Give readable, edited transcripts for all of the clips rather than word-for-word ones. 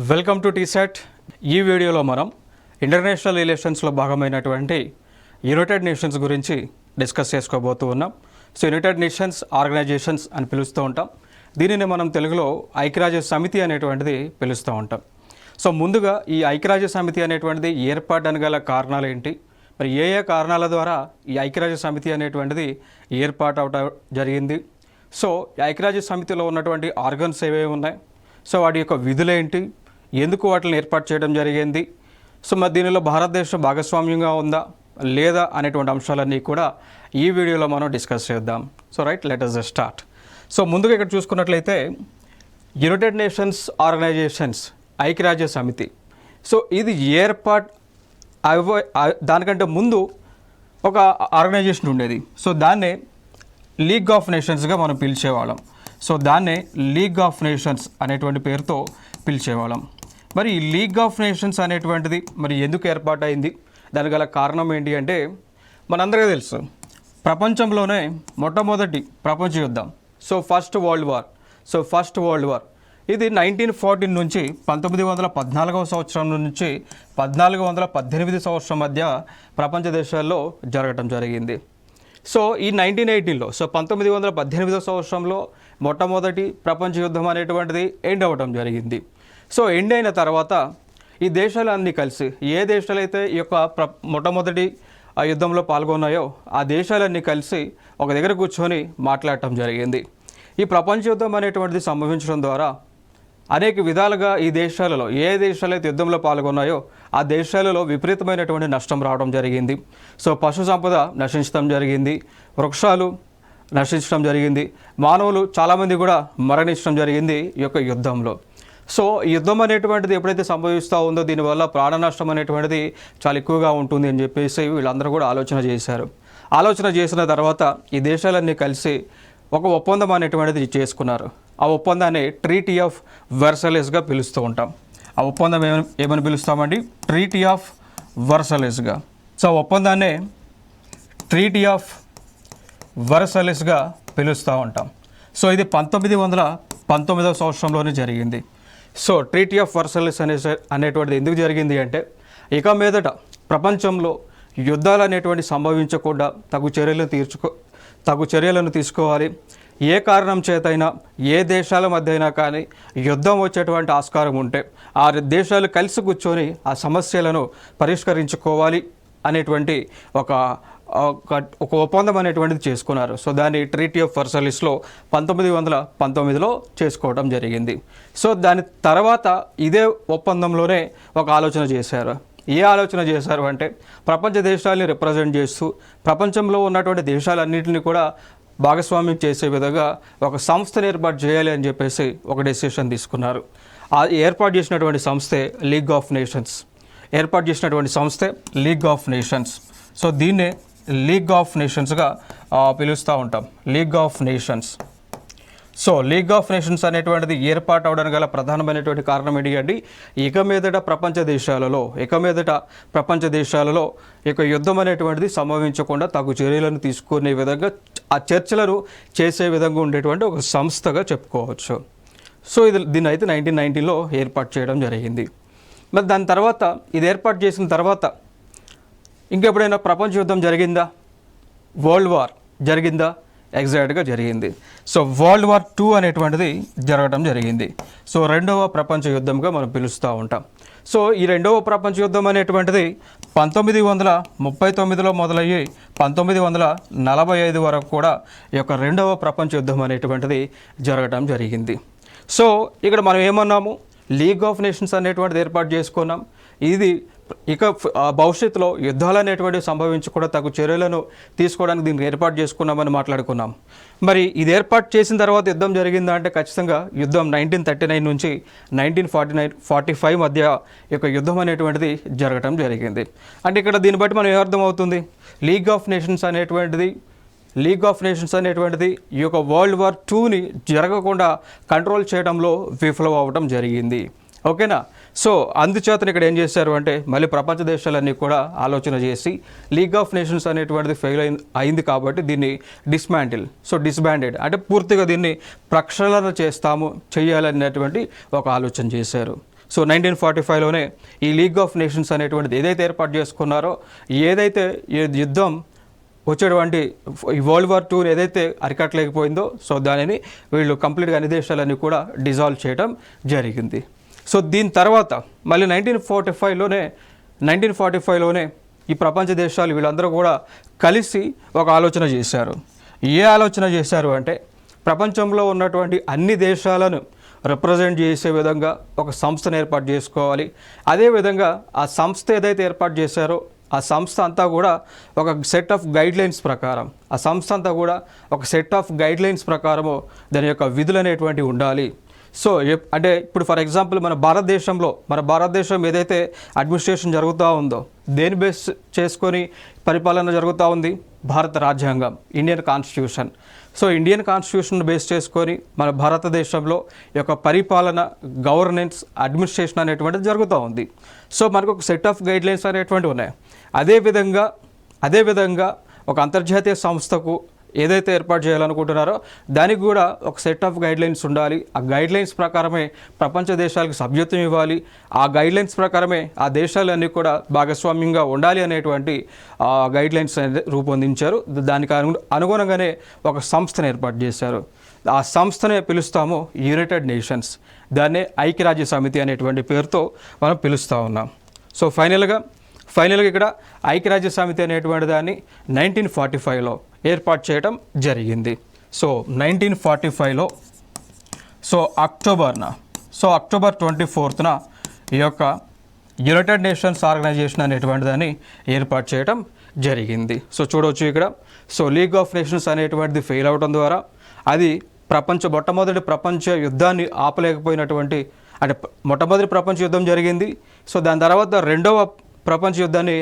Welcome to టీసెట్. ఈ వీడియోలో మనం ఇంటర్నేషనల్ రిలేషన్స్లో భాగమైనటువంటి యునైటెడ్ నేషన్స్ గురించి డిస్కస్ చేసుకోబోతూ ఉన్నాం. సో యునైటెడ్ నేషన్స్ ఆర్గనైజేషన్స్ అని పిలుస్తూ ఉంటాం. దీనిని మనం తెలుగులో ఐక్యరాజ్య సమితి అనేటువంటిది పిలుస్తూ ఉంటాం. సో ముందుగా ఈ ఐక్యరాజ్య సమితి అనేటువంటిది ఏర్పాటుకు గల కారణాలు ఏంటి, మరి ఏ ఏ కారణాల ద్వారా ఈ ఐక్యరాజ్య సమితి అనేటువంటిది ఏర్పాటు అవడం జరిగింది, సో ఈ ఐక్యరాజ్య సమితిలో ఉన్నటువంటి ఆర్గన్స్ ఏవేవి ఉన్నాయి, సో వాటి యొక్క విధులేంటి, ఎందుకు వాటిని ఏర్పాటు చేయడం జరిగింది, సో మరి దీనిలో భారతదేశం భాగస్వామ్యంగా ఉందా లేదా అనేటువంటి అంశాలన్నీ కూడా ఈ వీడియోలో మనం డిస్కస్ చేద్దాం. So right, let us start. So ముందుగా ఇక్కడ చూసుకున్నట్లయితే యునైటెడ్ నేషన్స్ ఆర్గనైజేషన్స్ ఐక్యరాజ్య సమితి, సో ఇది దానికంటే ముందు ఒక ఆర్గనైజేషన్ ఉండేది. సో దాన్నే లీగ్ ఆఫ్ నేషన్స్గా మనం పిలిచేవాళ్ళం. సో దాన్నే లీగ్ ఆఫ్ నేషన్స్ అనేటువంటి పేరుతో పిలిచేవాళ్ళం. మరి ఈ లీగ్ ఆఫ్ నేషన్స్ అనేటువంటిది మరి ఎందుకు ఏర్పాటైంది, దానికి గల కారణం ఏంటి అంటే మనందరికీ తెలుసు, ప్రపంచంలోనే మొట్టమొదటి ప్రపంచ యుద్ధం, సో ఫస్ట్ వరల్డ్ వార్ ఇది 1914 నుంచి 1914వ సంవత్సరం నుంచి 1418 సంవత్సరం మధ్య ప్రపంచ దేశాల్లో జరగటం జరిగింది. సో ఈ 1918లో, సో 1918వ సంవత్సరంలో మొట్టమొదటి ప్రపంచ యుద్ధం అనేటువంటిది ఎండ్ అవ్వడం జరిగింది. సో ఎండ్ అయిన తర్వాత ఈ దేశాలన్నీ కలిసి, ఏ దేశాలైతే ఈ యొక్క మొట్టమొదటి ఆ యుద్ధంలో పాల్గొన్నాయో ఆ దేశాలన్నీ కలిసి ఒక దగ్గర కూర్చొని మాట్లాడటం జరిగింది. ఈ ప్రపంచ యుద్ధం అనేటువంటిది సంభవించడం ద్వారా అనేక విధాలుగా ఈ దేశాలలో, ఏ దేశాలైతే యుద్ధంలో పాల్గొన్నాయో ఆ దేశాలలో విపరీతమైనటువంటి నష్టం రావడం జరిగింది. సో పశు సంపద నశించడం జరిగింది, వృక్షాలు నశించడం జరిగింది, మానవులు చాలామంది కూడా మరణించడం జరిగింది ఈ యొక్క యుద్ధంలో. సో ఈ యుద్ధం అనేటువంటిది ఎప్పుడైతే సంభవిస్తూ ఉందో దీనివల్ల ప్రాణ నష్టం అనేటువంటిది చాలా ఎక్కువగా ఉంటుంది అని చెప్పేసి వీళ్ళందరూ కూడా ఆలోచన చేసిన తర్వాత ఈ దేశాలన్నీ కలిసి ఒక ఒప్పందం అనేటువంటిది చేసుకున్నారు. ఆ ఒప్పందాన్ని ట్రీటీ ఆఫ్ వర్సైలెస్గా పిలుస్తూ ఉంటాం. ఆ ఒప్పందం ఏమని పిలుస్తామండి? ట్రీటీ ఆఫ్ వర్సైలెస్గా. సో ఒప్పందాన్ని ట్రీటీ ఆఫ్ వర్సైలెస్గా పిలుస్తూ ఉంటాం. సో ఇది 1919వ సంవత్సరంలోనే జరిగింది. సో ట్రీటీ ఆఫ్ వర్సైలెస్ అనేటువంటిది ఎందుకు జరిగింది అంటే, ఇక మీదట ప్రపంచంలో యుద్ధాలు అనేటువంటి సంభవించకుండా తగు చర్యలను తీసుకోవాలి. ఏ కారణం చేతైనా ఏ దేశాల మధ్య అయినా కానీ యుద్ధం వచ్చేటువంటి ఆస్కారం ఉంటే ఆ దేశాలు కలిసి కూర్చొని ఆ సమస్యలను పరిష్కరించుకోవాలి అనేటువంటి ఒక ఒప్పందం అనేటువంటిది చేసుకున్నారు. సో దాన్ని ట్రీటీ ఆఫ్ వర్సైలెస్లో 1919లో చేసుకోవడం జరిగింది. సో దాని తర్వాత ఇదే ఒప్పందంలోనే ఒక ఆలోచన చేశారు. ఏ ఆలోచన చేశారు అంటే, ప్రపంచ దేశాలని రిప్రజెంట్ చేస్తూ ప్రపంచంలో ఉన్నటువంటి దేశాలన్నింటినీ కూడా భాగస్వామ్యం చేసే విధంగా ఒక సంస్థను ఏర్పాటు చేయాలి అని చెప్పేసి ఒక డెసిషన్ తీసుకున్నారు. ఆ ఏర్పాటు చేసినటువంటి సంస్థే లీగ్ ఆఫ్ నేషన్స్. సో దీన్నే లీగ్ ఆఫ్ నేషన్స్గా పిలుస్తూ ఉంటాం. League of nations. So league of nations అనేటువంటిది ఏర్పాటు అవడానికి గల ప్రధానమైనటువంటి కారణం ఏంటి? ఇక మీదట ప్రపంచ దేశాలలో ఇక యుద్ధం అనేటువంటిది సంభవించకుండా తగు చర్యలను తీసుకునే విధంగా ఆ చర్చలను చేసే విధంగా ఉండేటువంటి ఒక సంస్థగా చెప్పుకోవచ్చు. సో దీన్ని అయితే 1919లో ఏర్పాటు చేయడం జరిగింది. మరి దాని తర్వాత ఇది ఏర్పాటు చేసిన తర్వాత ఇంకెప్పుడైనా ప్రపంచ యుద్ధం జరిగిందా? వరల్డ్ వార్ జరిగిందా? ఎగ్జాక్ట్గా జరిగింది. సో వరల్డ్ వార్ 2 అనేటువంటిది జరగడం జరిగింది. సో రెండవ ప్రపంచ యుద్ధంగా మనం పిలుస్తూ ఉంటాం. సో ఈ రెండవ ప్రపంచ యుద్ధం అనేటువంటిది 1939లో మొదలయ్యి 1945 వరకు కూడా ఈ యొక్క రెండవ ప్రపంచ యుద్ధం అనేటువంటిది జరగడం జరిగింది. సో ఇక్కడ మనం ఏమన్నాము? లీగ్ ఆఫ్ నేషన్స్ అనేటువంటిది ఏర్పాటు చేసుకున్నాం. ఇది ఇక భవిష్యత్తులో యుద్ధాలు అనేటువంటివి సంభవించకుండా తగు చర్యలను తీసుకోవడానికి దీన్ని ఏర్పాటు చేసుకున్నామని మాట్లాడుకున్నాం. మరి ఇది ఏర్పాటు చేసిన తర్వాత యుద్ధం జరిగిందా అంటే ఖచ్చితంగా యుద్ధం 1939 నుంచి 1945 మధ్య ఈ యొక్క యుద్ధం అనేటువంటిది జరగడం జరిగింది. అంటే ఇక్కడ దీన్ని బట్టి మనం ఏమర్థమవుతుంది? లీగ్ ఆఫ్ నేషన్స్ అనేటువంటిది ఈ యొక్క వరల్డ్ వార్ 2ని జరగకుండా కంట్రోల్ చేయడంలో విఫలం అవ్వడం జరిగింది. ఓకేనా? సో అందుచేతను ఇక్కడ ఏం చేశారు అంటే, మళ్ళీ ప్రపంచ దేశాలన్నీ కూడా ఆలోచన చేసి లీగ్ ఆఫ్ నేషన్స్ అనేటువంటిది ఫెయిల్ అయింది కాబట్టి దీన్ని డిస్బాండెడ్ అంటే పూర్తిగా దీన్ని ప్రక్షాళన చేయాలనేటువంటి ఒక ఆలోచన చేశారు. సో 1945లోనే ఈ లీగ్ ఆఫ్ నేషన్స్ అనేటువంటిది ఏదైతే ఏర్పాటు చేసుకున్నారో, ఏదైతే యుద్ధం వచ్చేటువంటి ఈ వరల్డ్ వార్ 2 ఏదైతే అరికట్టలేకపోయిందో, సో దానిని వీళ్ళు కంప్లీట్గా అన్ని దేశాలన్నీ కూడా డిజాల్వ్ చేయడం జరిగింది. సో దీని తర్వాత మళ్ళీ 1945లోనే ఈ ప్రపంచ దేశాలు వీళ్ళందరూ కూడా కలిసి ఒక ఆలోచన చేశారు. ఏ ఆలోచన చేశారు అంటే, ప్రపంచంలో ఉన్నటువంటి అన్ని దేశాలను రిప్రజెంట్ చేసే విధంగా ఒక సంస్థను ఏర్పాటు చేసుకోవాలి. అదేవిధంగా ఆ సంస్థ ఏదైతే ఏర్పాటు చేశారో ఆ సంస్థ అంతా కూడా ఒక సెట్ ఆఫ్ గైడ్లైన్స్ ప్రకారం, ఆ సంస్థ అంతా కూడా ఒక సెట్ ఆఫ్ గైడ్లైన్స్ ప్రకారము దాని యొక్క విధులు అనేటువంటివి ఉండాలి. సో అంటే ఇప్పుడు ఫర్ ఎగ్జాంపుల్ మన భారతదేశం ఏదైతే అడ్మినిస్ట్రేషన్ జరుగుతూ ఉందో, దేని బేస్ చేసుకొని పరిపాలన జరుగుతూ ఉంది? భారత రాజ్యాంగం, Indian constitution. So Indian constitution base చేసుకొని మన భారతదేశంలో ఈ యొక్క పరిపాలన, గవర్నెన్స్, అడ్మినిస్ట్రేషన్ అనేటువంటిది జరుగుతూ ఉంది. సో మనకు ఒక సెట్ ఆఫ్ గైడ్లైన్స్ అనేటువంటివి ఉన్నాయి. అదేవిధంగా ఒక అంతర్జాతీయ సంస్థకు ఏదైతే ఏర్పాటు చేయాలనుకుంటున్నారో దానికి కూడా ఒక సెట్ ఆఫ్ గైడ్లైన్స్ ఉండాలి. ఆ గైడ్లైన్స్ ప్రకారమే ప్రపంచ దేశాలకు సభ్యత్వం ఇవ్వాలి. ఆ గైడ్లైన్స్ ప్రకారమే ఆ దేశాలన్నీ కూడా భాగస్వామ్యంగా ఉండాలి అనేటువంటి గైడ్లైన్స్ అనేది రూపొందించారు. దానికి అనుగుణంగానే ఒక సంస్థను ఏర్పాటు చేశారు. ఆ సంస్థనే పిలుస్తాము యునైటెడ్ నేషన్స్. దాన్నే ఐక్యరాజ్య సమితి అనేటువంటి పేరుతో మనం పిలుస్తూ ఉన్నాం. సో ఫైనల్గా ఇక్కడ ఐక్యరాజ్య సమితి అనేటువంటి దాన్ని 1945లో ఏర్పాటు చేయడం జరిగింది. సో 1945లో అక్టోబర్ 24న ఈ యొక్క యునైటెడ్ నేషన్స్ ఆర్గనైజేషన్ అనేటువంటి దాన్ని ఏర్పాటు చేయడం జరిగింది. సో చూడవచ్చు ఇక్కడ. సో లీగ్ ఆఫ్ నేషన్స్ అనేటువంటిది ఫెయిల్ అవడం ద్వారా అది మొట్టమొదటి ప్రపంచ యుద్ధాన్ని ఆపలేకపోయినటువంటి, అంటే మొట్టమొదటి ప్రపంచ యుద్ధం జరిగింది. సో దాని తర్వాత రెండవ ప్రపంచ యుద్ధాన్ని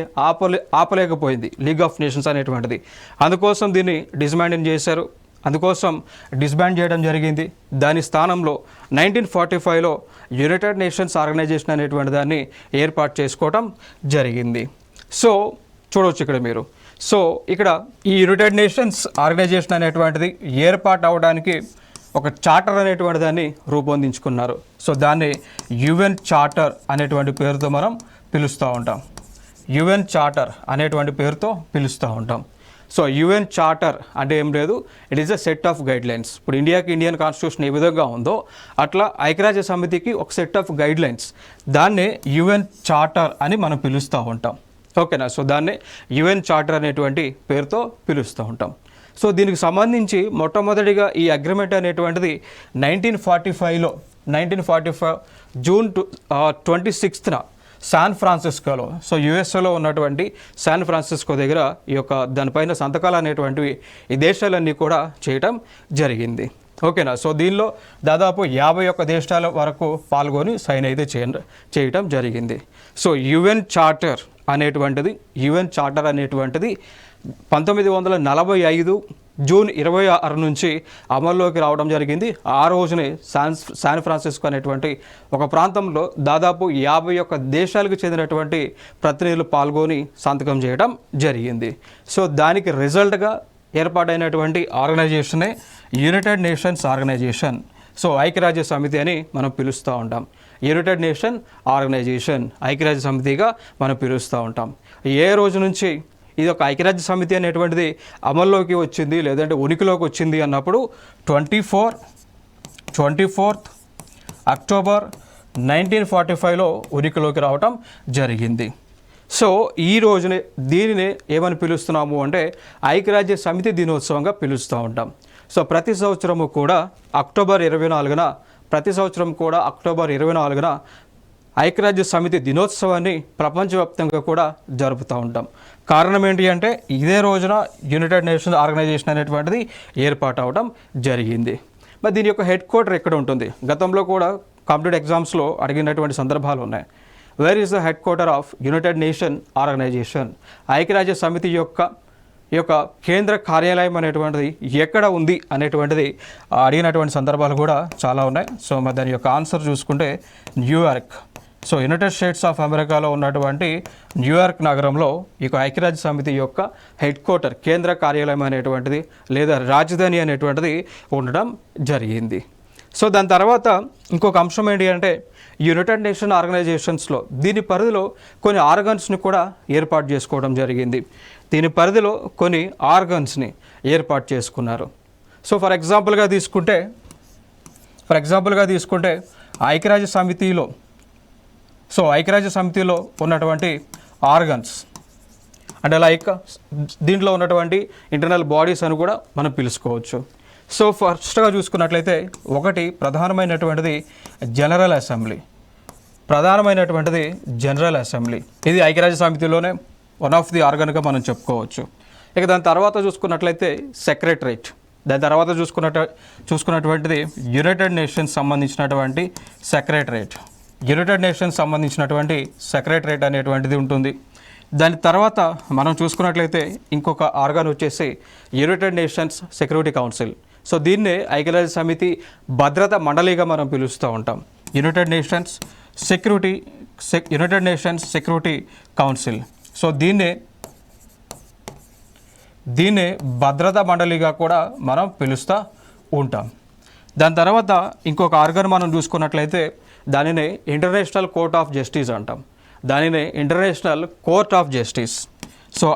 ఆపలేకపోయింది లీగ్ ఆఫ్ నేషన్స్ అనేటువంటిది. అందుకోసం దీన్ని డిస్బాండ్ చేయడం జరిగింది. దాని స్థానంలో 1945లో యునైటెడ్ నేషన్స్ ఆర్గనైజేషన్ అనేటువంటి దాన్ని ఏర్పాటు చేసుకోవడం జరిగింది. సో చూడవచ్చు ఇక్కడ మీరు. సో ఇక్కడ ఈ యునైటెడ్ నేషన్స్ ఆర్గనైజేషన్ అనేటువంటిది ఏర్పాటు అవడానికి ఒక చార్టర్ అనేటువంటి దాన్ని రూపొందించుకున్నారు. సో దాన్ని యుఎన్ చార్టర్ అనేటువంటి పేరుతో మనం పిలుస్తూ ఉంటాం. యుఎన్ చార్టర్ అనేటువంటి పేరుతో పిలుస్తూ ఉంటాం. సో యుఎన్ చార్టర్ అంటే ఏం లేదు, it is a set of guidelines. ఇప్పుడు ఇండియాకి ఇండియన్ కాన్స్టిట్యూషన్ ఏ విధంగా ఉందో అట్లా ఐక్యరాజ్య సమితికి ఒక సెట్ ఆఫ్ గైడ్లైన్స్, దాన్నే యుఎన్ చార్టర్ అని మనం పిలుస్తూ ఉంటాం. ఓకేనా? సో దాన్నే యుఎన్ చార్టర్ అనేటువంటి పేరుతో పిలుస్తూ ఉంటాం. సో దీనికి సంబంధించి మొట్టమొదటిగా ఈ అగ్రిమెంట్ అనేటువంటిది 1945 జూన్ 26న శాన్ ఫ్రాన్సిస్కోలో, సో యుఎస్ఏలో ఉన్నటువంటి శాన్ ఫ్రాన్సిస్కో దగ్గర ఈ యొక్క దానిపైన సంతకాలు అనేటువంటివి ఈ దేశాలన్నీ కూడా చేయటం జరిగింది. ఓకేనా? సో దీనిలో దాదాపు 51 దేశాల వరకు పాల్గొని సైన్ అయితే చేయటం జరిగింది. సో యుఎన్ చార్టర్ అనేటువంటిది 1945 జూన్ 26 నుంచి అమల్లోకి రావడం జరిగింది. ఆ రోజునే శాన్ ఫ్రాన్సిస్కో అనేటువంటి ఒక ప్రాంతంలో దాదాపు 51 దేశాలకు చెందినటువంటి ప్రతినిధులు పాల్గొని సంతకం చేయడం జరిగింది. సో దానికి రిజల్ట్గా ఏర్పాటైనటువంటి ఆర్గనైజేషనే యునైటెడ్ నేషన్స్ ఆర్గనైజేషన్. సో ఐక్యరాజ్య సమితి అని మనం పిలుస్తూ ఉంటాం. యునైటెడ్ నేషన్ ఆర్గనైజేషన్ ఐక్యరాజ్య సమితిగా మనం పిలుస్తూ ఉంటాం. ఏ రోజు నుంచి ఇది ఒక ఐక్యరాజ్య సమితి అనేటువంటిది అమల్లోకి వచ్చింది, లేదంటే ఉనికిలోకి వచ్చింది అన్నప్పుడు 24th అక్టోబర్ 1945లో ఉనికిలోకి రావటం జరిగింది. సో ఈ రోజునే దీనినే ఏమని పిలుస్తున్నాము అంటే ఐక్యరాజ్య సమితి దినోత్సవంగా పిలుస్తూ ఉంటాం. సో ప్రతి సంవత్సరం కూడా అక్టోబర్ 24న ఐక్యరాజ్య సమితి దినోత్సవాన్ని ప్రపంచవ్యాప్తంగా కూడా జరుపుతూ ఉంటాం. కారణం ఏంటి అంటే ఇదే రోజున యునైటెడ్ నేషన్స్ ఆర్గనైజేషన్ అనేటువంటిది ఏర్పాటు అవడం జరిగింది. మరి దీని యొక్క హెడ్ క్వార్టర్ ఎక్కడ ఉంటుంది? గతంలో కూడా కాంపిటేటివ్ ఎగ్జామ్స్లో అడిగినటువంటి సందర్భాలు ఉన్నాయి. Where is the head quarter of United Nation organisation? ఐక్యరాజ్య సమితి యొక్క కేంద్ర కార్యాలయం అనేటువంటిది ఎక్కడ ఉంది అనేటువంటిది అడిగినటువంటి సందర్భాలు కూడా చాలా ఉన్నాయి. సో మరి దాని యొక్క ఆన్సర్ చూసుకుంటే New York. So United states of అమెరికాలో ఉన్నటువంటి న్యూయార్క్ నగరంలో ఈ ఐక్యరాజ్య సమితి యొక్క హెడ్ క్వార్టర్, కేంద్ర కార్యాలయం అనేటువంటిది లేదా రాజధాని అనేటువంటిది ఉండడం జరిగింది. సో దాని తర్వాత ఇంకొక అంశం ఏంటి అంటే యునైటెడ్ నేషన్ ఆర్గనైజేషన్స్లో దీని పరిధిలో కొన్ని ఆర్గన్స్ని కూడా ఏర్పాటు చేసుకోవడం జరిగింది. దీని పరిధిలో కొన్ని ఆర్గన్స్ని ఏర్పాటు చేసుకున్నారు. సో ఫర్ ఎగ్జాంపుల్గా తీసుకుంటే ఐక్యరాజ్య సమితిలో ఉన్నటువంటి ఆర్గన్స్ అంటే లైక్ దీంట్లో ఉన్నటువంటి ఇంటర్నల్ బాడీస్ అని కూడా మనం పిలుచుకోవచ్చు. సో ఫస్ట్గా చూసుకున్నట్లయితే ఒకటి ప్రధానమైనటువంటిది జనరల్ అసెంబ్లీ. ఇది ఐక్యరాజ్య సమితిలోనే వన్ ఆఫ్ ది ఆర్గన్గా మనం చెప్పుకోవచ్చు. ఇక దాని తర్వాత చూసుకున్నట్లయితే సెక్రటరేట్. దాని తర్వాత చూసుకున్నటువంటిది యునైటెడ్ నేషన్స్ సంబంధించినటువంటి సెక్రటరేట్ అనేటువంటిది ఉంటుంది. దాని తర్వాత మనం చూసుకున్నట్లయితే ఇంకొక ఆర్గాన్ వచ్చేసి United nations security council. So దీన్నే ఐక్యరాజ్య సమితి భద్రతా మండలిగా మనం పిలుస్తూ ఉంటాం. United nations security council. So దీన్నే భద్రతా మండలిగా కూడా మనం పిలుస్తూ ఉంటాం. దాని తర్వాత ఇంకొక ఆర్గన్ మనం చూసుకున్నట్లయితే దానినే ఇంటర్నేషనల్ కోర్ట్ ఆఫ్ జస్టిస్ అంటాం. సో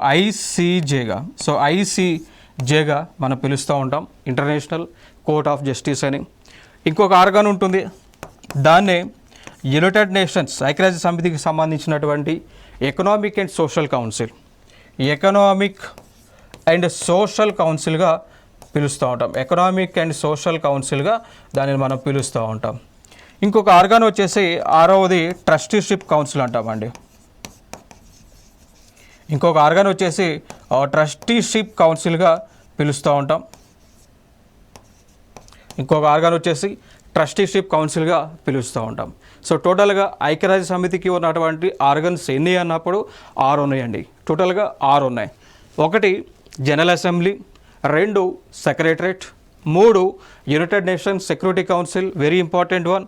ఐసీజేగా మనం పిలుస్తూ ఉంటాం, ఇంటర్నేషనల్ కోర్ట్ ఆఫ్ జస్టిస్ అని. ఇంకొక ఆర్గన్ ఉంటుంది, దాన్నే యునైటెడ్ నేషన్స్ ఐక్యరాజ్య సమితికి సంబంధించినటువంటి ఎకనామిక్ అండ్ సోషల్ కౌన్సిల్గా దానిని మనం పిలుస్తూ ఉంటాం. ఇంకొక ఆర్గాన్ వచ్చేసి ఆరవది ట్రస్టీషిప్ కౌన్సిల్ అంటామండి. ట్రస్టీషిప్ కౌన్సిల్గా పిలుస్తూ ఉంటాం. సో టోటల్గా ఐక్యరాజ్య సమితికి ఉన్నటువంటి ఆర్గన్స్ ఎన్ని అన్నప్పుడు 6 ఉన్నాయండి. టోటల్గా 6 ఉన్నాయి. 1 general assembly, 2 secretariat, 3 United nations security council, very important one,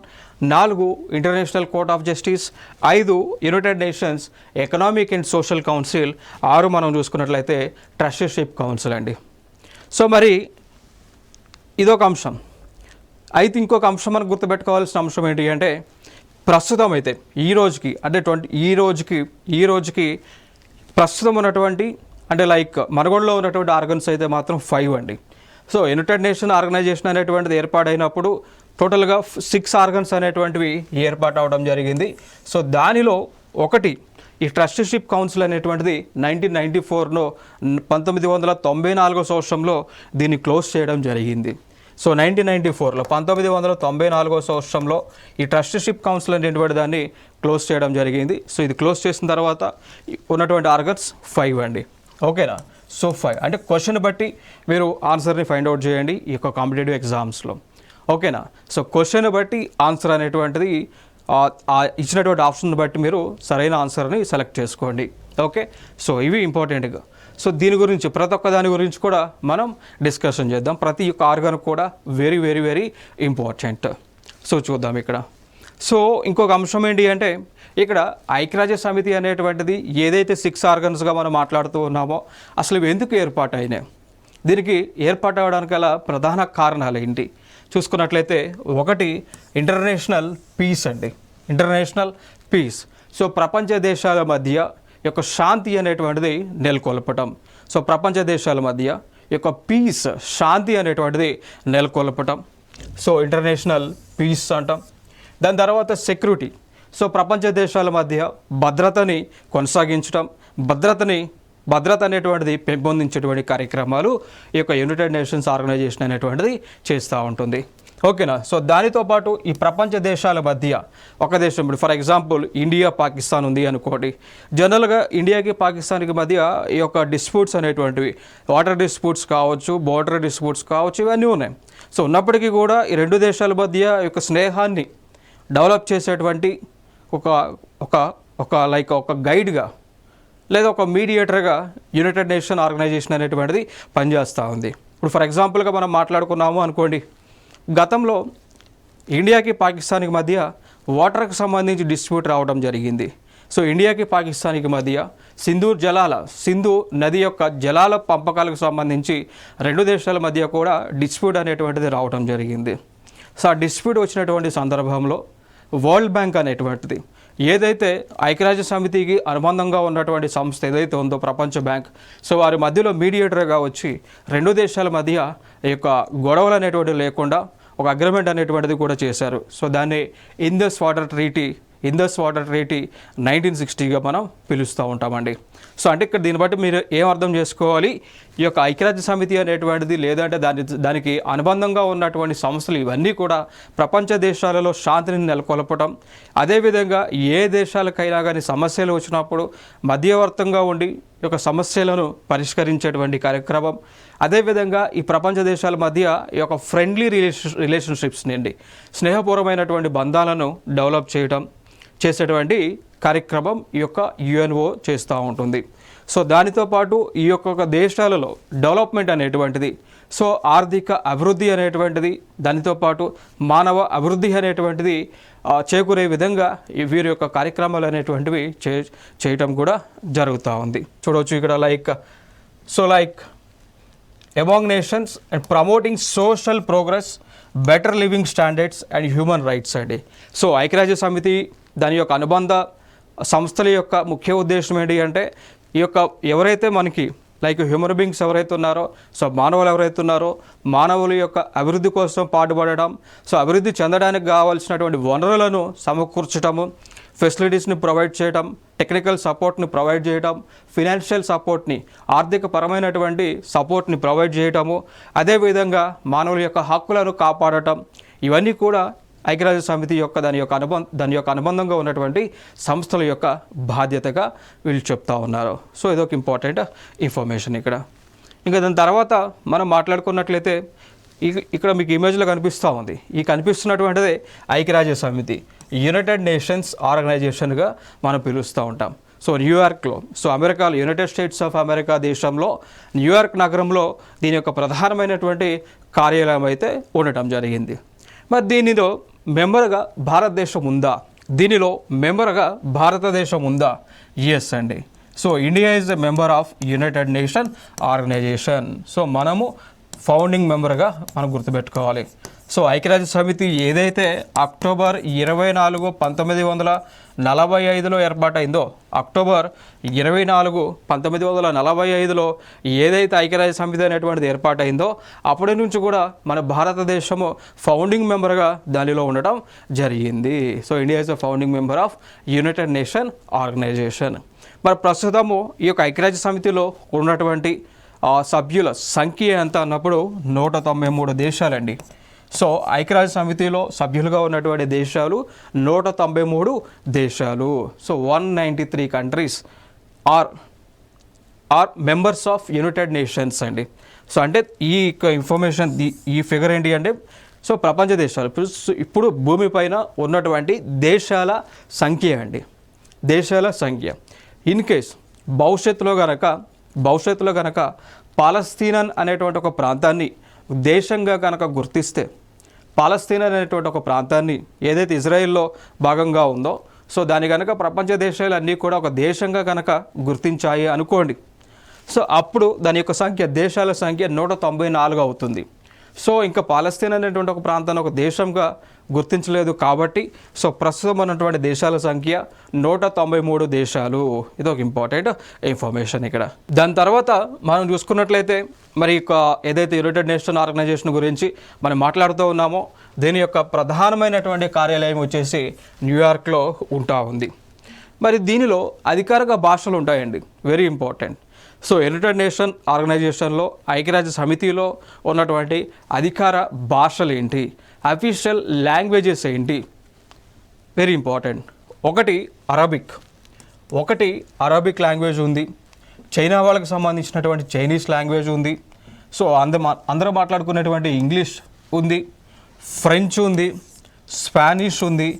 4 international court of justice, 5 United nations economic and social council, 6 మనం చూసుకున్నట్లయితే ట్రస్టీషిప్ కౌన్సిల్ అండి. సో మరి ఇదొక అంశం. అయితే ఇంకొక అంశం మనకు గుర్తుపెట్టుకోవాల్సిన అంశం ఏంటి అంటే ప్రస్తుతం అయితే ఈ రోజుకి ప్రస్తుతం ఉన్నటువంటి అంటే లైక్ మనుగడలో ఉన్నటువంటి ఆర్గన్స్ అయితే మాత్రం 5 అండి. సో యునైటెడ్ నేషన్ ఆర్గనైజేషన్ అనేటువంటిది ఏర్పాటైనప్పుడు టోటల్గా 6 ఆర్గన్స్ అనేటువంటివి ఏర్పాటు అవడం జరిగింది. సో దానిలో ఒకటి ఈ ట్రస్టీషిప్ కౌన్సిల్ అనేటువంటిది 1994లో 1994 సంవత్సరంలో దీన్ని క్లోజ్ చేయడం జరిగింది. సో 1994 సంవత్సరంలో ఈ ట్రస్టీషిప్ కౌన్సిల్ అనేటువంటి దాన్ని క్లోజ్ చేయడం జరిగింది. సో ఇది క్లోజ్ చేసిన తర్వాత ఉన్నటువంటి ఆర్గన్స్ 5 అండి. ఓకేనా? సో 5 అంటే క్వశ్చన్ బట్టి మీరు ఆన్సర్ని ఫైండ్ అవుట్ చేయండి ఈ యొక్క కాంపిటేటివ్ ఎగ్జామ్స్లో. ఓకేనా? సో క్వశ్చన్ బట్టి ఆన్సర్ అనేటువంటిది ఇచ్చినటువంటి ఆప్షన్ బట్టి మీరు సరైన ఆన్సర్ని సెలెక్ట్ చేసుకోండి. ఓకే, సో ఇవి ఇంపార్టెంట్గా. సో దీని గురించి ప్రతి ఒక్క దాని గురించి కూడా మనం డిస్కషన్ చేద్దాం. ప్రతి ఒక్క ఆర్గాన్ కూడా very very very important. So చూద్దాం ఇక్కడ. సో ఇంకొక అంశం ఏంటి అంటే ఇక్కడ ఐక్యరాజ్య సమితి అనేటువంటిది ఏదైతే 6 ఆర్గన్స్గా మనం మాట్లాడుతూ ఉన్నామో అసలు ఎందుకు ఏర్పాటు అయినాయి, దీనికి ఏర్పాటు అవ్వడానికి గల ప్రధాన కారణాలు ఏంటి చూసుకున్నట్లయితే, 1 ఇంటర్నేషనల్ పీస్. సో ప్రపంచ దేశాల మధ్య యొక్క శాంతి అనేటువంటిది నెలకొల్పటం. సో ప్రపంచ దేశాల మధ్య యొక్క పీస్, శాంతి అనేటువంటిది నెలకొల్పటం. సో ఇంటర్నేషనల్ పీస్ అంటాం. దాని తర్వాత సెక్యూరిటీ. సో ప్రపంచ దేశాల మధ్య భద్రతని కొనసాగించడం, భద్రత అనేటువంటిది పెంపొందించేటువంటి కార్యక్రమాలు ఈ యొక్క యునైటెడ్ నేషన్స్ ఆర్గనైజేషన్ అనేటువంటిది చేస్తూ ఉంటుంది. ఓకేనా? సో దానితో పాటు ఈ ప్రపంచ దేశాల మధ్య ఒక దేశం, ఇప్పుడు ఫర్ ఎగ్జాంపుల్ ఇండియా పాకిస్తాన్ ఉంది అనుకోండి. జనరల్గా ఇండియాకి పాకిస్తాన్కి మధ్య ఈ యొక్క డిస్ప్యూట్స్ అనేటువంటివి, వాటర్ డిస్ప్యూట్స్ కావచ్చు, బోర్డర్ డిస్ప్యూట్స్ కావచ్చు, ఇవన్నీ ఉన్నాయి. సో ఉన్నప్పటికీ కూడా ఈ 2 దేశాల మధ్య ఈ యొక్క స్నేహాన్ని డెవలప్ చేసేటువంటి ఒక గైడ్గా లేదా ఒక మీడియేటర్గా యునైటెడ్ నేషన్ ఆర్గనైజేషన్ అనేటువంటిది పనిచేస్తూ ఉంది. ఇప్పుడు ఫర్ ఎగ్జాంపుల్గా మనం మాట్లాడుకున్నాము అనుకోండి, గతంలో ఇండియాకి పాకిస్తాన్కి మధ్య వాటర్కి సంబంధించి డిస్ప్యూట్ రావడం జరిగింది. సో ఇండియాకి పాకిస్తాన్కి మధ్య సింధు నది యొక్క జలాల పంపకాలకు సంబంధించి 2 దేశాల మధ్య కూడా డిస్ప్యూట్ అనేటువంటిది రావడం జరిగింది. సో ఆ డిస్ప్యూట్ వచ్చినటువంటి సందర్భంలో వరల్డ్ బ్యాంక్ అనేటువంటిది ఏదైతే ఐక్యరాజ్య సమితికి అనుబంధంగా ఉన్నటువంటి సంస్థ ఏదైతే ఉందో ప్రపంచ బ్యాంక్, సో వారి మధ్యలో మీడియేటర్గా వచ్చి రెండు దేశాల మధ్య ఈ యొక్క గొడవలు అనేటువంటివి లేకుండా ఒక అగ్రిమెంట్ అనేటువంటిది కూడా చేశారు. సో దాన్ని ఇండస్ వాటర్ ట్రీటీ 1960గా మనం పిలుస్తూ ఉంటామండి. సో అంటే ఇక్కడ దీన్ని బట్టి మీరు ఏం అర్థం చేసుకోవాలి, ఈ యొక్క ఐక్యరాజ్య సమితి అనేటువంటిది లేదంటే దానికి అనుబంధంగా ఉన్నటువంటి సంస్థలు ఇవన్నీ కూడా ప్రపంచ దేశాలలో శాంతిని నెలకొల్పటం, అదేవిధంగా ఏ దేశాలకైనా కానీ సమస్యలు వచ్చినప్పుడు మధ్యవర్తంగా ఉండి ఈ యొక్క సమస్యలను పరిష్కరించేటువంటి కార్యక్రమం, అదేవిధంగా ఈ ప్రపంచ దేశాల మధ్య ఈ యొక్క ఫ్రెండ్లీ రిలేషన్షిప్స్ నుండి స్నేహపూర్వమైనటువంటి బంధాలను డెవలప్ చేసేటువంటి కార్యక్రమం ఈ యొక్క యుఎన్ఓ చేస్తూ ఉంటుంది. సో దానితో పాటు ఈ యొక్క దేశాలలో డెవలప్మెంట్ అనేటువంటిది, సో ఆర్థిక అభివృద్ధి అనేటువంటిది, దానితో పాటు మానవ అభివృద్ధి అనేటువంటిది చేకూరే విధంగా వీరి యొక్క కార్యక్రమాలు అనేటువంటివి చేయటం కూడా జరుగుతూ ఉంది. చూడవచ్చు ఇక్కడ like among nations and promoting social progress, better living standards and human rights అండి. సో ఐక్యరాజ్య సమితి దాని యొక్క అనుబంధ సంస్థల యొక్క ముఖ్య ఉద్దేశం ఏంటి అంటే ఈ యొక్క ఎవరైతే మనకి లైక్ హ్యూమన్ బీయింగ్స్ ఎవరైతే ఉన్నారో, సో మానవులు ఎవరైతే ఉన్నారో మానవుల యొక్క అభివృద్ధి కోసం పాటుపడడం, సో అభివృద్ధి చెందడానికి కావాల్సినటువంటి వనరులను సమకూర్చడము, ఫెసిలిటీస్ని ప్రొవైడ్ చేయడం, టెక్నికల్ సపోర్ట్ని ప్రొవైడ్ చేయడం, ఫినాన్షియల్ సపోర్ట్ని ఆర్థిక పరమైనటువంటి సపోర్ట్ని ప్రొవైడ్ చేయటము, అదేవిధంగా మానవుల యొక్క హక్కులను కాపాడటం, ఇవన్నీ కూడా ఐక్యరాజ్య సమితి యొక్క దాని యొక్క అనుబంధంగా ఉన్నటువంటి సంస్థల యొక్క బాధ్యతగా వీళ్ళు చెప్తా ఉన్నారు. సో ఇదొక ఇంపార్టెంట్ ఇన్ఫర్మేషన్ ఇక్కడ. ఇంకా దాని తర్వాత మనం మాట్లాడుకున్నట్లయితే ఇక్కడ మీకు ఇమేజ్లో కనిపిస్తూ ఉంది, ఈ కనిపిస్తున్నటువంటిదే ఐక్యరాజ్య సమితి, యునైటెడ్ నేషన్స్ ఆర్గనైజేషన్గా మనం పిలుస్తూ ఉంటాం. సో న్యూయార్క్లో, సో అమెరికాలో, యునైటెడ్ స్టేట్స్ ఆఫ్ అమెరికా దేశంలో న్యూయార్క్ నగరంలో దీని యొక్క ప్రధానమైనటువంటి కార్యాలయం అయితే ఉండటం జరిగింది. మరి దీనిలో మెంబర్గా భారతదేశం ఉందా? ఎస్ అండి. So India is a member of United Nation organisation. So మనము ఫౌండింగ్ మెంబర్గా మనం గుర్తుపెట్టుకోవాలి. సో ఐక్యరాజ్య సమితి ఏదైతే అక్టోబర్ 24, 1945లో ఏర్పాటైందో, అక్టోబర్ 24, 1945లో ఏదైతే ఐక్యరాజ్య సమితి అనేటువంటిది ఏర్పాటైందో అప్పటి నుంచి కూడా మన భారతదేశము ఫౌండింగ్ మెంబర్గా దానిలో ఉండటం జరిగింది. So India is a founding member of United Nation organisation. మరి ప్రస్తుతము ఈ యొక్క ఐక్యరాజ్య సమితిలో ఉన్నటువంటి సభ్యుల సంఖ్య ఎంత అన్నప్పుడు 193 దేశాలండి. సో ఐక్యరాజ్య సమితిలో సభ్యులుగా ఉన్నటువంటి దేశాలు 193 దేశాలు. So 193 countries are members of United Nations అండి. సో అంటే ఈ ఇన్ఫర్మేషన్, ఈ ఫిగర్ ఏంటి అంటే సో ప్రపంచ దేశాలు ఇప్పుడు భూమిపైన ఉన్నటువంటి దేశాల సంఖ్య అండి, దేశాల సంఖ్య. ఇన్ కేస్ భవిష్యత్తులో గనక పాలస్తీనా అనేటువంటి ఒక ప్రాంతాన్ని దేశంగా కనుక గుర్తిస్తే, పాలస్తీనా అనేటువంటి ఒక ప్రాంతాన్ని ఏదైతే ఇజ్రాయెల్లో భాగంగా ఉందో, సో దాని కనుక ప్రపంచ దేశాలన్నీ కూడా ఒక దేశంగా కనుక గుర్తించాయి అనుకోండి, సో అప్పుడు దాని యొక్క సంఖ్య, దేశాల సంఖ్య 194 అవుతుంది. సో ఇంకా పాలస్తీనా అనేటువంటి ఒక ప్రాంతాన్ని ఒక దేశంగా గుర్తించలేదు కాబట్టి సో ప్రస్తుతం ఉన్నటువంటి దేశాల సంఖ్య 193 దేశాలు. ఇది ఒక ఇంపార్టెంట్ ఇన్ఫర్మేషన్ ఇక్కడ. దాని తర్వాత మనం చూసుకున్నట్లయితే మరి ఏదైతే యునైటెడ్ నేషన్ ఆర్గనైజేషన్ గురించి మనం మాట్లాడుతూ ఉన్నామో దీని యొక్క ప్రధానమైనటువంటి కార్యాలయం వచ్చేసి న్యూయార్క్లో ఉంటా ఉంది. మరి దీనిలో అధికారిక భాషలు ఉంటాయండి, very important. So united nation ఆర్గనైజేషన్లో, ఐక్యరాజ్య సమితిలో ఉన్నటువంటి అధికార భాషలు ఏంటి, అఫీషియల్ లాంగ్వేజెస్ ఏంటి, వెరీ ఇంపార్టెంట్. ఒకటి అరబిక్ లాంగ్వేజ్ ఉంది, చైనా వాళ్ళకి సంబంధించినటువంటి చైనీస్ లాంగ్వేజ్ ఉంది, సో అందరూ మాట్లాడుకునేటువంటి ఇంగ్లీష్ ఉంది, ఫ్రెంచ్ ఉంది, స్పానిష్ ఉంది,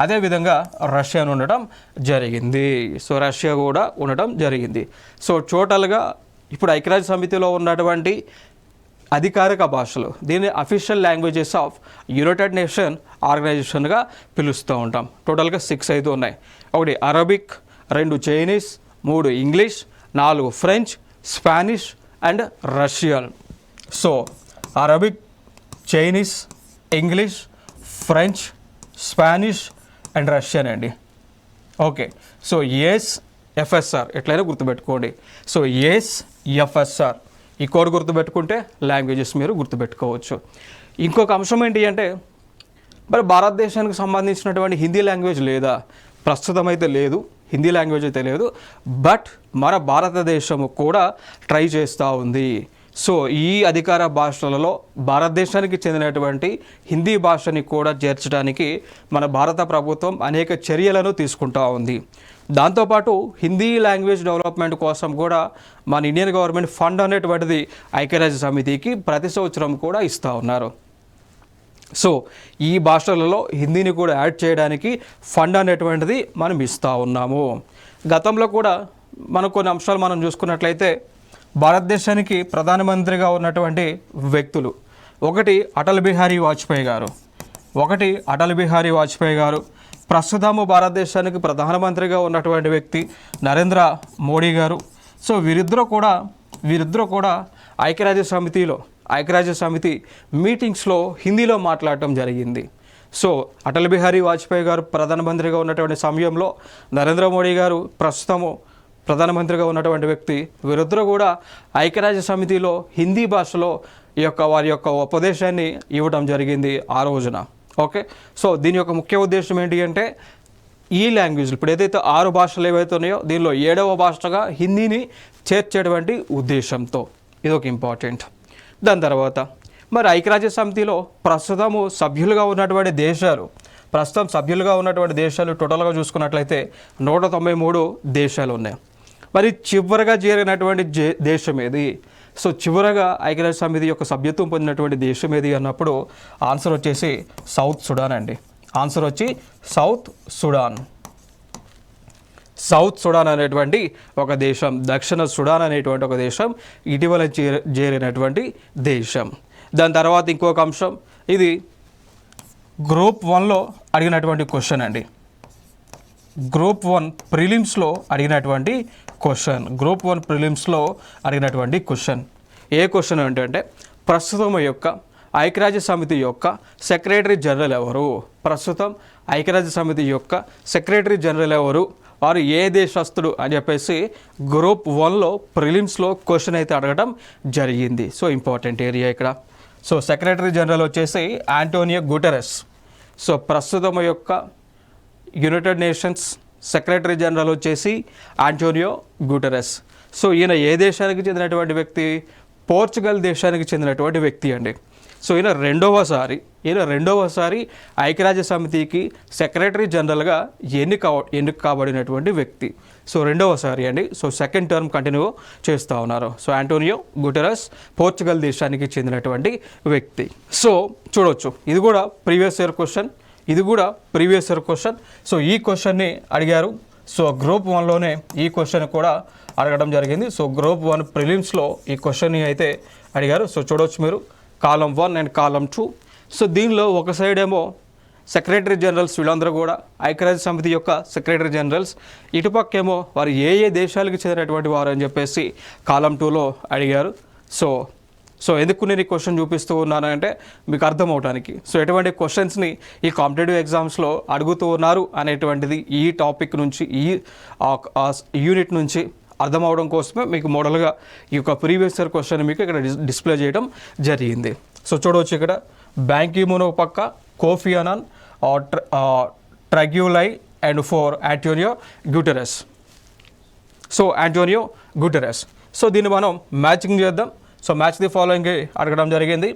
అదేవిధంగా రష్యన్ ఉండటం జరిగింది. సో రష్యా కూడా ఉండటం జరిగింది. సో టోటల్గా ఇప్పుడు ఐక్యరాజ్య సమితిలో ఉన్నటువంటి అధికారిక భాషలు, దీన్ని official languages of United nation ఆర్గనైజేషన్గా పిలుస్తూ ఉంటాం. టోటల్గా 6 అయితే ఉన్నాయి. 1 Arabic, 2 Chinese, 3 English, 4 French, Spanish and Russian. So Arabic, Chinese, English, French, Spanish and Russian అండి. ఓకే, సో ఎస్ఎఫ్ఎస్ఆర్ ఎట్లయినా గుర్తుపెట్టుకోండి. సో ఎస్ఎఫ్ఎస్ఆర్ ఈ కోడ్ గుర్తుపెట్టుకుంటే లాంగ్వేజెస్ మీరు గుర్తుపెట్టుకోవచ్చు. ఇంకొక అంశం ఏంటి అంటే, మరి భారతదేశానికి సంబంధించినటువంటి హిందీ లాంగ్వేజ్ లేదా? ప్రస్తుతం అయితే లేదు, హిందీ లాంగ్వేజ్ అయితే లేదు. బట్ మన భారతదేశము కూడా ట్రై చేస్తూ ఉంది. సో ఈ అధికార భాషలలో భారతదేశానికి చెందినటువంటి హిందీ భాషని కూడా చేర్చడానికి మన భారత ప్రభుత్వం అనేక చర్యలను తీసుకుంటూ ఉంది. దాంతోపాటు హిందీ లాంగ్వేజ్ డెవలప్మెంట్ కోసం కూడా మన ఇండియన్ గవర్నమెంట్ ఫండ్ అనేటువంటిది ఐక్యరాజ్య సమితికి ప్రతి సంవత్సరం కూడా ఇస్తూ ఉన్నారు. సో ఈ భాషలలో హిందీని కూడా యాడ్ చేయడానికి ఫండ్ అనేటువంటిది మనం ఇస్తూ ఉన్నాము. గతంలో కూడా మనం కొన్ని అంశాలు మనం చూసుకున్నట్లయితే భారతదేశానికి ప్రధానమంత్రిగా ఉన్నటువంటి వ్యక్తులు ఒకటి అటల్ బిహారీ వాజ్పేయి గారు, ప్రస్తుతము భారతదేశానికి ప్రధానమంత్రిగా ఉన్నటువంటి వ్యక్తి నరేంద్ర మోడీ గారు. సో వీరిద్దరూ కూడా ఐక్యరాజ్య సమితి మీటింగ్స్లో హిందీలో మాట్లాడటం జరిగింది. సో అటల్ బిహారీ వాజ్పేయి గారు ప్రధానమంత్రిగా ఉన్నటువంటి సమయంలో నరేంద్ర మోడీ గారు ప్రస్తుతము ప్రధానమంత్రిగా ఉన్నటువంటి వ్యక్తి, వీరిద్దరూ కూడా ఐక్యరాజ్య సమితిలో హిందీ భాషలో వారి యొక్క ఉపదేశాన్ని ఇవ్వడం జరిగింది ఆ రోజున. ఓకే, సో దీని యొక్క ముఖ్య ఉద్దేశం ఏంటి అంటే, ఈ లాంగ్వేజ్ ఇప్పుడు ఏదైతే 6 భాషలు ఏవైతే ఉన్నాయో దీనిలో 7వ భాషగా హిందీని చేర్చేటువంటి ఉద్దేశంతో. ఇదొక ఇంపార్టెంట్. దాని తర్వాత మరి ఐక్యరాజ్య సమితిలో ప్రస్తుతం సభ్యులుగా ఉన్నటువంటి దేశాలు టోటల్గా చూసుకున్నట్లయితే 193 దేశాలు ఉన్నాయి. మరి చివరగా చేరినటువంటి దేశం ఏది? సో చివరగా ఐక్యరాజ్య సమితి యొక్క సభ్యత్వం పొందినటువంటి దేశం ఏది అన్నప్పుడు ఆన్సర్ వచ్చేసి సౌత్ సుడాన్ అండి. ఆన్సర్ వచ్చి సౌత్ సుడాన్ అనేటువంటి ఒక దేశం, దక్షిణ సుడాన్ అనేటువంటి ఒక దేశం ఇటీవల చేరినటువంటి దేశం. దాని తర్వాత ఇంకొక అంశం, ఇది గ్రూప్ 1లో అడిగినటువంటి క్వశ్చన్ అండి. గ్రూప్ 1 ప్రిలిమ్స్లో అడిగినటువంటి క్వశ్చన్. ఏ క్వశ్చన్ ఏంటంటే, ప్రస్తుతం యొక్క ఐక్యరాజ్య సమితి యొక్క సెక్రటరీ జనరల్ ఎవరు, వారు ఏ దేశస్థుడు అని చెప్పేసి గ్రూప్ 1లో ప్రిలిమ్స్లో క్వశ్చన్ అయితే అడగడం జరిగింది. సో ఇంపార్టెంట్ ఏరియా ఇక్కడ. సో సెక్రటరీ జనరల్ వచ్చేసి ఆంటోనియో గుటెరస్. సో ప్రస్తుతం యొక్క యునైటెడ్ నేషన్స్ సెక్రటరీ జనరల్ వచ్చేసి ఆంటోనియో గుటెరస్. సో ఈయన ఏ దేశానికి చెందినటువంటి వ్యక్తి? పోర్చుగల్ దేశానికి చెందినటువంటి వ్యక్తి అండి. సో ఈయన రెండవసారి ఐక్యరాజ్య సమితికి సెక్రటరీ జనరల్గా ఎన్నిక కాబడినటువంటి వ్యక్తి. సో రెండవసారి అండి. సో సెకండ్ టర్మ్ కంటిన్యూ చేస్తూ ఉన్నారు. సో ఆంటోనియో గుటెరస్ పోర్చుగల్ దేశానికి చెందినటువంటి వ్యక్తి. సో చూడవచ్చు, ఇది కూడా ప్రీవియస్ ఇయర్ క్వశ్చన్. సో ఈ క్వశ్చన్ని అడిగారు. సో గ్రూప్ 1లోనే ఈ క్వశ్చన్ కూడా అడగడం జరిగింది. సో గ్రూప్ 1 ప్రిలిమ్స్లో ఈ క్వశ్చన్ని అయితే అడిగారు. సో చూడవచ్చు మీరు, కాలం 1 అండ్ కాలం 2. సో దీనిలో ఒక సైడ్ ఏమో సెక్రటరీ జనరల్స్ వీళ్ళందరూ కూడా ఐక్యరాజ్య సమితి యొక్క సెక్రటరీ జనరల్స్, ఇటుపక్కేమో వారు ఏ దేశాలకు చెందినటువంటి వారు అని చెప్పేసి కాలం 2లో అడిగారు. సో ఎందుకు నేను ఈ క్వశ్చన్ చూపిస్తూ ఉన్నానంటే మీకు అర్థం అవడానికి. సో ఎటువంటి క్వశ్చన్స్ని ఈ కాంపిటేటివ్ ఎగ్జామ్స్లో అడుగుతూ ఉన్నారు అనేటువంటిది ఈ టాపిక్ నుంచి, ఈ యూనిట్ నుంచి అర్థం అవడం కోసమే మీకు మోడల్గా ఈ యొక్క ప్రీవియస్ ఇయర్ క్వశ్చన్ మీకు ఇక్కడ డిస్ప్లే చేయడం జరిగింది. సో చూడవచ్చు ఇక్కడ బ్యాన్ కీ మూన్ పక్క, Kofi Annan, Trygve Lie and 4 Antonio Guterres. So దీన్ని మనం మ్యాచింగ్ చేద్దాం. సో మ్యాచ్ ది ఫాలోయింగ్ అడగడం జరిగింది.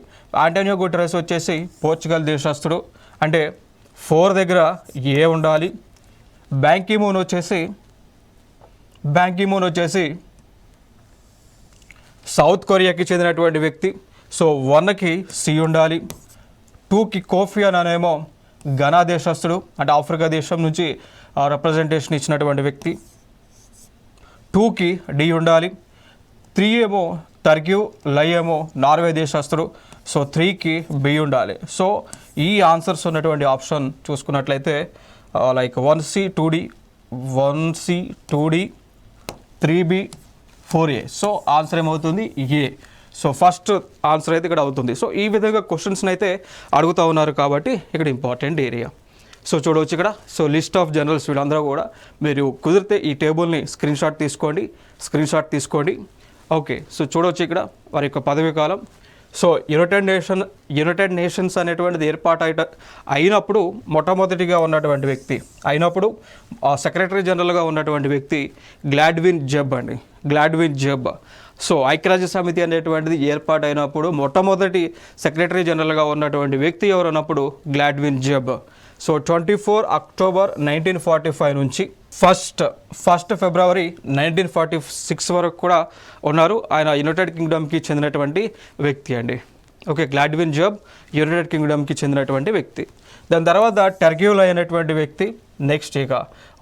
ఆంటోనియో గుటెరస్ వచ్చేసి పోర్చుగల్ దేశస్థుడు, అంటే 4 దగ్గర ఏ ఉండాలి. బ్యాన్ కీ మూన్ వచ్చేసి సౌత్ కొరియాకి చెందినటువంటి వ్యక్తి. సో 1కి సి ఉండాలి. 2కి కోఫీ అనాన్ ఏమో ఘనా దేశస్థుడు, అంటే ఆఫ్రికా దేశం నుంచి రిప్రజెంటేషన్ ఇచ్చినటువంటి వ్యక్తి. 2కి డి ఉండాలి. 3 ఏమో టర్గ్యులై ఏమో నార్వే దేశస్థుడు. సో 3కి బి ఉండాలి. సో ఈ ఆన్సర్స్ ఉన్నటువంటి ఆప్షన్ చూసుకున్నట్లయితే like 1C 2D 3B 4A. So answer ఏమవుతుంది? ఏ. సో ఫస్ట్ ఆన్సర్ అయితే ఇక్కడ అవుతుంది. సో ఈ విధంగా క్వశ్చన్స్ని అయితే అడుగుతూ ఉన్నారు కాబట్టి ఇక్కడ ఇంపార్టెంట్ ఏరియా. సో చూడవచ్చు ఇక్కడ. సో లిస్ట్ ఆఫ్ జనరల్స్ వీళ్ళందరూ కూడా మీరు కుదిరితే ఈ టేబుల్ని స్క్రీన్ షాట్ తీసుకోండి. ఓకే, సో చూడవచ్చు ఇక్కడ వారి యొక్క పదవీ కాలం. సో యునైటెడ్ నేషన్స్ అనేటువంటిది ఏర్పాటు అయినప్పుడు మొట్టమొదటిగా ఉన్నటువంటి వ్యక్తి సెక్రటరీ జనరల్గా ఉన్నటువంటి వ్యక్తి గ్లాడ్విన్ జెబ్. సో ఐక్యరాజ్య సమితి అనేటువంటిది ఏర్పాటైనప్పుడు మొట్టమొదటి సెక్రటరీ జనరల్గా ఉన్నటువంటి వ్యక్తి ఎవరన్నప్పుడు గ్లాడ్విన్ జెబ్. సో 24 అక్టోబర్ 1945 నుంచి ఫస్ట్ ఫిబ్రవరి 1946 వరకు కూడా ఉన్నారు. ఆయన యునైటెడ్ కింగ్డమ్కి చెందినటువంటి వ్యక్తి అండి. ఓకే, గ్లాడ్విన్ జెబ్ యునైటెడ్ కింగ్డమ్కి చెందినటువంటి వ్యక్తి. దాని తర్వాత టెర్గ్యూల్ అయినటువంటి వ్యక్తి నెక్స్ట్ ఇక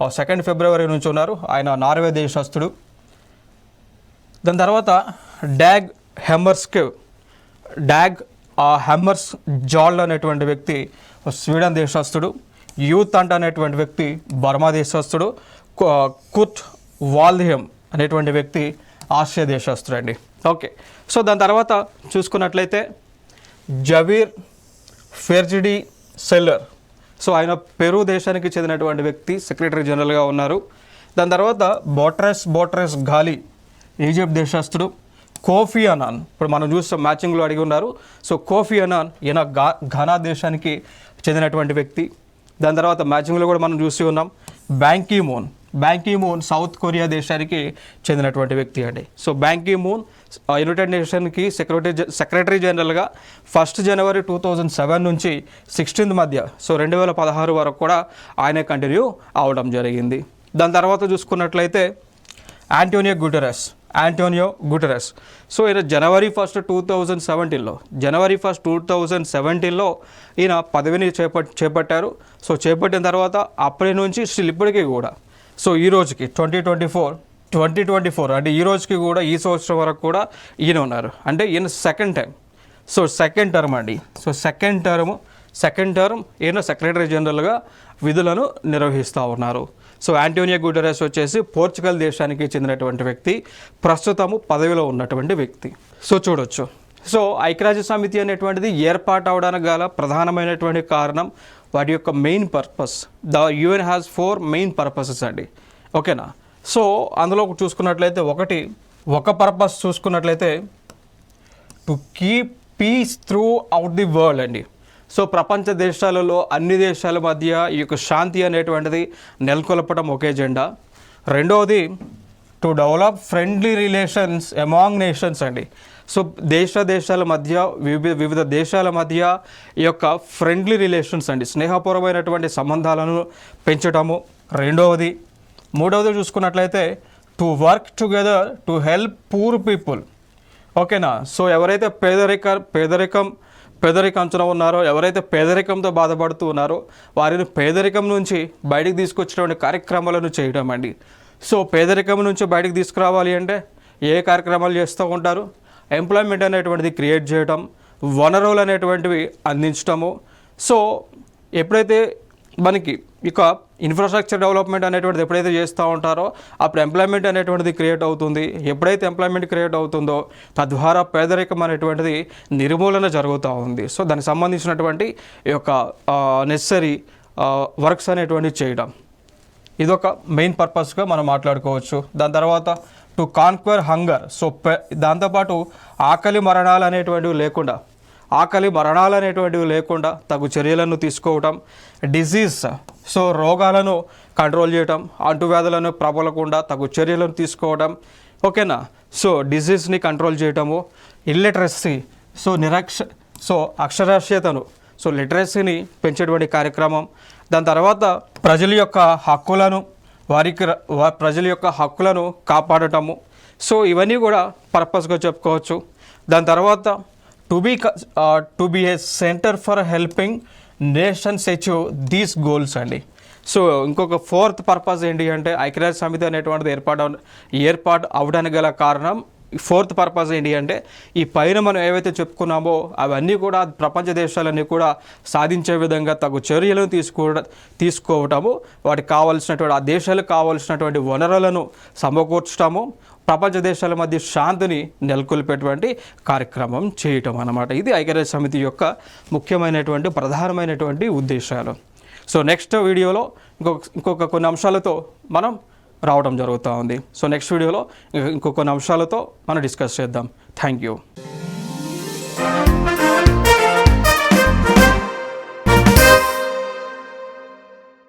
2 ఫిబ్రవరి నుంచి ఉన్నారు. ఆయన నార్వే దేశస్థుడు. దాని తర్వాత డాగ్ హెమ్మర్స్ జాల్డ్ అనేటువంటి వ్యక్తి స్వీడన్ దేశస్థుడు. యూత్ అంట్ అనేటువంటి వ్యక్తి బర్మా దేశస్థుడు. కుర్ట్ వాల్హిమ్ అనేటువంటి వ్యక్తి ఆసియా దేశస్థుడు అండి. ఓకే, సో దాని తర్వాత చూసుకున్నట్లయితే జవీర్ ఫెర్జిడి సెల్లర్. సో ఆయన పెరు దేశానికి చెందినటువంటి వ్యక్తి, సెక్రటరీ జనరల్గా ఉన్నారు. దాని తర్వాత బోట్రెస్ ఘాలీ ఈజిప్ట్ దేశస్థుడు. కోఫీ అనాన్, ఇప్పుడు మనం చూస్తాం మ్యాచింగ్లో అడిగి ఉన్నారు. సో కోఫీ అనాన్ ఈయన ఘనా దేశానికి చెందినటువంటి వ్యక్తి. దాని తర్వాత మ్యాచింగ్లో కూడా మనం చూసి ఉన్నాం బ్యాంకీ మూన్ సౌత్ కొరియా దేశానికి చెందినటువంటి వ్యక్తి అండి. సో బ్యాంకీ మూన్ యునైటెడ్ నేషన్కి సెక్రటరీ జనరల్గా 1 జనవరి 2007 నుంచి 16 మధ్య, సో 2016 వరకు కూడా ఆయనే కంటిన్యూ అవడం జరిగింది. దాని తర్వాత చూసుకున్నట్లయితే ఆంటోనియో గుటెరస్. సో ఈయన జనవరి 1, 2017లో ఈయన పదవిని చేపట్టారు. సో చేపట్టిన తర్వాత అప్పటి నుంచి స్టిల్ ఇప్పటికీ కూడా, సో ఈ రోజుకి 2024 అంటే ఈ రోజుకి కూడా, ఈ సంవత్సరం వరకు కూడా ఈయన ఉన్నారు. అంటే ఈయన సెకండ్ టర్మ్ అండి. సో సెకండ్ టర్మ్ ఈయన సెక్రటరీ జనరల్గా విధులను నిర్వహిస్తూ ఉన్నారు. సో ఆంటోనియో గుటెరస్ వచ్చేసి పోర్చుగల్ దేశానికి చెందినటువంటి వ్యక్తి, ప్రస్తుతము పదవిలో ఉన్నటువంటి వ్యక్తి. సో చూడొచ్చు. సో ఐక్యరాజ్య సమితి అనేటువంటిది ఏర్పాటు అవడానికి గల ప్రధానమైనటువంటి కారణం వాటి యొక్క main purpose. The UN has 4 main purposes అండి. ఓకేనా. సో అందులో చూసుకున్నట్లయితే ఒక పర్పస్ చూసుకున్నట్లయితే to keep peace throughout the world అండి. సో ప్రపంచ దేశాలలో అన్ని దేశాల మధ్య ఈ యొక్క శాంతి అనేటువంటిది నెలకొల్పడం ఒక ఎజెండా. రెండవది to develop friendly relations among nations అండి. సో దేశాల మధ్య వివిధ దేశాల మధ్య ఈ యొక్క ఫ్రెండ్లీ రిలేషన్స్ అండి, స్నేహపూర్వమైనటువంటి సంబంధాలను పెంచడము రెండవది. మూడవది చూసుకున్నట్లయితే to work together to help poor people. ఓకేనా. సో ఎవరైతే పేదరికంలో ఉన్నారో, ఎవరైతే పేదరికంతో బాధపడుతూ ఉన్నారో వారిని పేదరికం నుంచి బయటికి తీసుకొచ్చేటువంటి కార్యక్రమాలను చేయడం అండి. సో పేదరికం నుంచి బయటికి తీసుకురావాలి అంటే ఏ కార్యక్రమాలు చేస్తూ ఉంటారు? ఎంప్లాయ్మెంట్ అనేటువంటిది క్రియేట్ చేయడం, వనరులు అనేటువంటివి అందించడము. సో ఎప్పుడైతే మనకి ఇక ఇన్ఫ్రాస్ట్రక్చర్ డెవలప్మెంట్ అనేటువంటిది ఎప్పుడైతే చేస్తూ ఉంటారో అప్పుడు ఎంప్లాయ్మెంట్ అనేటువంటిది క్రియేట్ అవుతుంది. ఎప్పుడైతే ఎంప్లాయ్మెంట్ క్రియేట్ అవుతుందో తద్వారా పేదరికం అనేటువంటిది నిర్మూలన జరుగుతూ ఉంది. సో దానికి సంబంధించినటువంటి ఈ యొక్క నెసరీ వర్క్స్ అనేటువంటివి చేయడం, ఇదొక మెయిన్ పర్పస్గా మనం మాట్లాడుకోవచ్చు. దాని తర్వాత టు కాన్క్వర్ హంగర్. సో దాంతోపాటు ఆకలి మరణాలు అనేటువంటివి లేకుండా తగు చర్యలను తీసుకోవటం. డిజీజ్, సో రోగాలను కంట్రోల్ చేయటం, అంటువ్యాధులను ప్రబలకుండా తగు చర్యలను తీసుకోవడం. ఓకేనా. సో డిజీజ్ని కంట్రోల్ చేయటము. ఇల్లిటరసీ, సో అక్షరాస్యతను, సో లిటరసీని పెంచేటువంటి కార్యక్రమం. దాని తర్వాత ప్రజల యొక్క హక్కులను కాపాడటము. సో ఇవన్నీ కూడా పర్పస్గా చెప్పుకోవచ్చు. దాని తర్వాత to be a centre for helping nations achieve these goals అండి. సో ఇంకొక 4th పర్పస్ ఏంటి అంటే ఐక్యరాజ్య సమితి అనేటువంటిది ఏర్పాటు అవడానికి గల కారణం 4th పర్పస్ ఏంటి అంటే ఈ పైన మనం ఏవైతే చెప్పుకున్నామో అవన్నీ కూడా ప్రపంచ దేశాలన్నీ కూడా సాధించే విధంగా తగు చర్యలను తీసుకోవటము, వాటికి కావాల్సినటువంటి ఆ దేశాలకు కావాల్సినటువంటి వనరులను సమకూర్చడము, ప్రపంచ దేశాల మధ్య శాంతిని నెలకొల్పేటువంటి కార్యక్రమం చేయటం అన్నమాట. ఇది ఐక్యరాజ్య సమితి యొక్క ముఖ్యమైనటువంటి ప్రధానమైనటువంటి ఉద్దేశాలు. సో నెక్స్ట్ వీడియోలో ఇంకొక కొన్ని అంశాలతో మనం రావడం జరుగుతూ ఉంది. సో నెక్స్ట్ వీడియోలో ఇంకొక కొన్ని అంశాలతో మనం డిస్కస్ చేద్దాం. Thank you.